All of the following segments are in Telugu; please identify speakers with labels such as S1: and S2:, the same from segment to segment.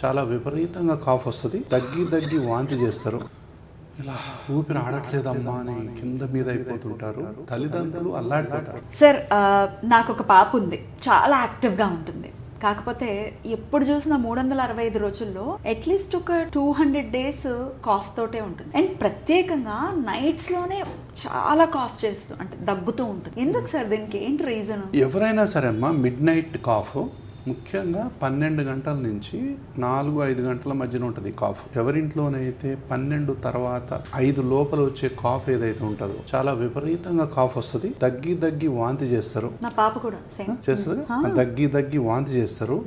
S1: చాలా విపరీతంగా కాఫ్ వస్తుంది. దగ్గి వాంతి చేస్తారు. ఇలా ఊపిరి ఆడట్లేదమ్మా అని కింద మీద అయిపోతుంటారు. తల్లిదండ్రులు అల్లాడిపోతారు.
S2: సార్ నాకు ఒక పాప ఉంది, చాలా యాక్టివ్గా ఉంటుంది. కాకపోతే ఎప్పుడు చూసినా 365 రోజుల్లో అట్లీస్ట్ ఒక 200 days కాఫ్ తోటే ఉంటుంది. అండ్ ప్రత్యేకంగా నైట్స్ లోనే చాలా కాఫ్ చేస్తూ అంటే దగ్గుతూ ఉంటుంది. ఎందుకు సార్, దీనికి ఏంటి రీజన్?
S1: ఎవరైనా సరే అమ్మా, మిడ్ నైట్ కాఫ్ ముఖ్యంగా 12 గంటల నుంచి 4-5 గంటల మధ్యన ఉంటుంది కాఫ్. ఎవరింట్లోనైతే 12 తర్వాత 5 లోపల వచ్చే కాఫ్ ఏదైతే ఉంటుందో చాలా విపరీతంగా కాఫ్ వస్తుంది. దగ్గి వాంతి చేస్తారు.
S2: నా పాప కూడా
S1: చేస్తుంది. దగ్గి వాంతి చేస్తారు.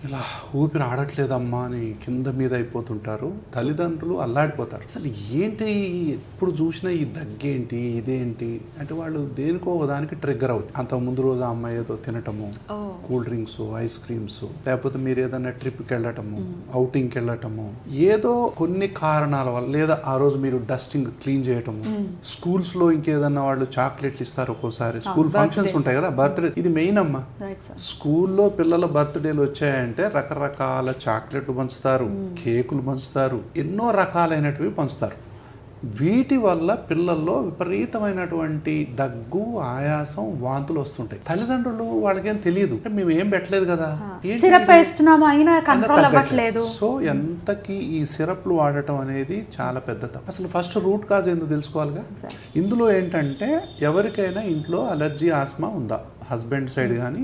S1: ఇలా ఊపిరి ఆడట్లేదమ్మా అని కింద మీద అయిపోతుంటారు. తల్లిదండ్రులు అల్లాడిపోతారు. అసలు ఏంటి, ఎప్పుడు చూసినా ఈ దగ్గేంటి, ఇదేంటి అంటే వాళ్ళు దేనికో దానికి ట్రిగ్గర్ అవుతుంది. అంత ముందు రోజు ఆ అమ్మాయి ఏదో తినటము, కూల్ డ్రింక్స్, ఐస్ క్రీమ్స్, లేకపోతే మీరు ఏదైనా ట్రిప్కి వెళ్ళటము, అవుటింగ్కి వెళ్ళటము, ఏదో కొన్ని కారణాల వల్ల, లేదా ఆ రోజు మీరు డస్టింగ్ క్లీన్ చేయటము, స్కూల్స్ లో ఇంకేదన్నా వాళ్ళు చాక్లెట్లు ఇస్తారు ఒక్కోసారి. స్కూల్ ఫంక్షన్స్ ఉంటాయి కదా, బర్త్డే, ఇది మెయిన్ అమ్మా. స్కూల్లో పిల్లల బర్త్డేలు వచ్చాయంటే రకరకాల చాక్లెట్లు పంచుతారు, కేకులు పంచుతారు, ఎన్నో రకాలైనటివి పంచుతారు. వీటి వల్ల పిల్లల్లో విపరీతమైనటువంటి దగ్గు, ఆయాసం, వాంతులు వస్తుంటాయి. తల్లిదండ్రులు వాళ్ళకేం తెలియదు, మేము ఏం పెట్టలేదు కదా, సో ఎంతకి ఈ సిరప్లు వాడటం అనేది చాలా పెద్ద తప్పు. అసలు ఫస్ట్ రూట్ కాజ్ ఎందుకు తెలుసుకోవాలిగా. ఇందులో ఏంటంటే ఎవరికైనా ఇంట్లో అలర్జీ, ఆస్మా ఉందా, హస్బెండ్ సైడ్ కానీ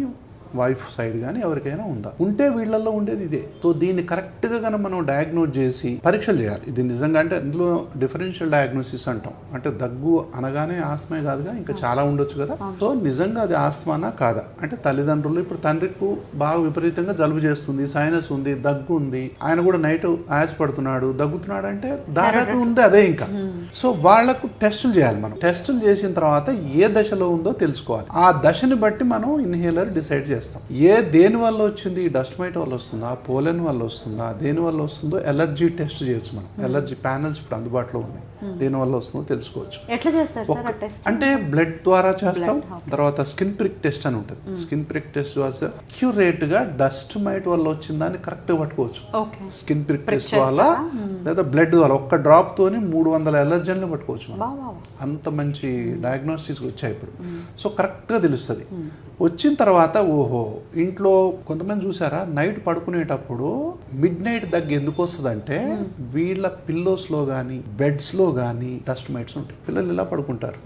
S1: వైఫ్ సైడ్ కానీ ఎవరికైనా ఉందా, ఉంటే వీళ్ళల్లో ఉండేది ఇదే. సో దీన్ని కరెక్ట్గా కనుక మనం డయాగ్నోజ్ చేసి పరీక్షలు చేయాలి. ఇది నిజంగా అంటే ఇందులో డిఫరెన్షియల్ డయాగ్నోసిస్ అంటాం. అంటే దగ్గు అనగానే ఆస్మే కాదుగా, ఇంకా చాలా ఉండొచ్చు కదా. సో నిజంగా అది ఆస్మానా కాదా అంటే తల్లిదండ్రులు, ఇప్పుడు తండ్రికి బాగా విపరీతంగా జలుబు చేస్తుంది, సైనస్ ఉంది, దగ్గు ఉంది, ఆయన కూడా నైట్ ఆయాసపడుతున్నాడు, దగ్గుతున్నాడు అంటే దాదాపు ఉంది అదే. ఇంకా సో వాళ్లకు టెస్టులు చేయాలి. మనం టెస్టులు చేసిన తర్వాత ఏ దశలో ఉందో తెలుసుకోవాలి. ఆ దశని బట్టి మనం ఇన్హేలర్ డిసైడ్ చేయాలి. దేని వల్ల వచ్చింది, డస్ట్ మైట్ వల్ల వస్తుందా, పోలెన్ వల్ల వస్తుందా, దేని వల్ల వస్తుందో ఎలర్జీ టెస్ట్ చేయొచ్చు. మనం ఎలర్జీ ప్యానల్స్ ఇప్పుడు అందుబాటులో ఉన్నాయి. దేని వల్ల వస్తుందో తెలుసుకోవచ్చు. అంటే బ్లడ్ ద్వారా చేస్తాం. తర్వాత స్కిన్ ప్రిక్ టెస్ట్ అని ఉంటుంది. స్కిన్ ప్రిక్ టెస్ట్ చేస్తే అక్యురేట్ గా డస్ట్ మైట్ వల్ల వచ్చిందని కరెక్ట్ గా పట్టుకోవచ్చు. స్కిన్ ప్రిక్ టెస్ట్ వల్ల లేదా బ్లడ్ ద్వారా ఒక్క డ్రాప్ తోని 300 ఎలర్జన్లు పట్టుకోవచ్చు. అంత మంచి డయాగ్నోస్టిక్స్ వచ్చాయి ఇప్పుడు. సో కరెక్ట్ గా తెలుస్తుంది. వచ్చిన తర్వాత ఓహో, ఇంట్లో కొంతమంది చూసారా, నైట్ పడుకునేటప్పుడు మిడ్ నైట్ దగ్గర ఎందుకు వస్తుందంటే వీళ్ళ పిల్లోస్ లో గానీ బెడ్స్ లో గానీ డస్ట్ మైట్స్ ఉంటాయి. పిల్లలు ఇలా పడుకుంటారు,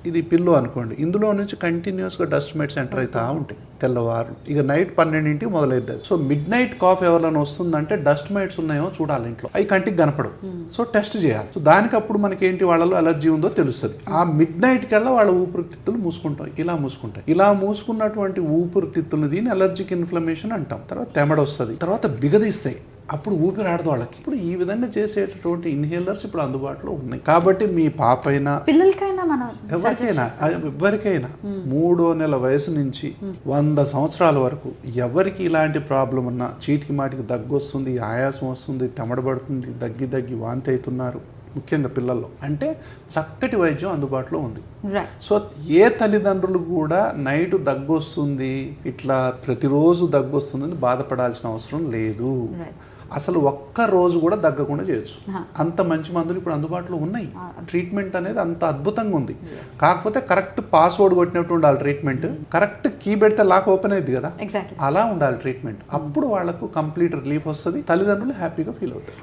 S1: ఇది పిల్లో అనుకోండి, ఇందులో నుంచి కంటిన్యూస్ గా డస్ట్ మైట్స్ ఎంటర్ అవుతా ఉంటాయి తెల్లవారు. ఇక నైట్ 12 మొదలైద్ది. సో మిడ్ నైట్ కాఫ్ ఎవరైనా వస్తుందంటే డస్ట్ మైట్స్ ఉన్నాయో చూడాలి ఇంట్లో, అవి కంటికి కనపడవు. సో టెస్ట్ చేయాలి. సో దానికి అప్పుడు మనకి ఏంటి, వాళ్ళలో అలర్జీ ఉందో తెలుస్తుంది. ఆ మిడ్ నైట్ కల్లా వాళ్ళ ఊపిరితిత్తులు మూసుకుంటాయి, ఇలా మూసుకుంటాయి. ఇలా మూసుకున్నటువంటి ఊపిరితిత్తులు దీన్ని అలర్జిక్ ఇన్ఫ్లమేషన్ అంటాం. తర్వాత తెమడ వస్తుంది, తర్వాత బిగదీస్తాయి, అప్పుడు ఊపిరి ఆడదు వాళ్ళకి. ఇప్పుడు ఈ విధంగా చేసేటటువంటి ఇన్హేలర్స్ ఇప్పుడు అందుబాటులో ఉన్నాయి. కాబట్టి మీ పాప అయినా పిల్లలకైనా ఎవరికైనా 3వ నెల వయసు నుంచి 100 సంవత్సరాల వరకు ఎవరికి ఇలాంటి ప్రాబ్లం ఉన్నా, చీటికి మాటికి దగ్గు వస్తుంది, ఆయాసం వస్తుంది, తెమడబడుతుంది, దగ్గి వాంతి అవుతున్నారు, ముఖ్యంగా పిల్లల్లో, అంటే చక్కటి వైద్యం అందుబాటులో ఉంది. సో ఏ తల్లిదండ్రులు కూడా నైట్ దగ్గు వస్తుంది, ఇట్లా ప్రతిరోజు దగ్గు వస్తుందని బాధపడాల్సిన అవసరం లేదు. అసలు ఒక్క రోజు కూడా దగ్గకుండా చేయొచ్చు. అంత మంచి మందులు ఇప్పుడు అందుబాటులో ఉన్నాయి. ట్రీట్మెంట్ అనేది అంత అద్భుతంగా ఉంది. కాకపోతే కరెక్ట్ పాస్వర్డ్ కొట్టినట్టు ఉండాలి ట్రీట్మెంట్. కరెక్ట్ కీ పెడితే లాక్ ఓపెన్ అయింది కదా, అలా ఉండాలి ట్రీట్మెంట్. అప్పుడు వాళ్ళకు కంప్లీట్ రిలీఫ్ వస్తుంది, తల్లిదండ్రులు హ్యాపీగా ఫీల్ అవుతారు.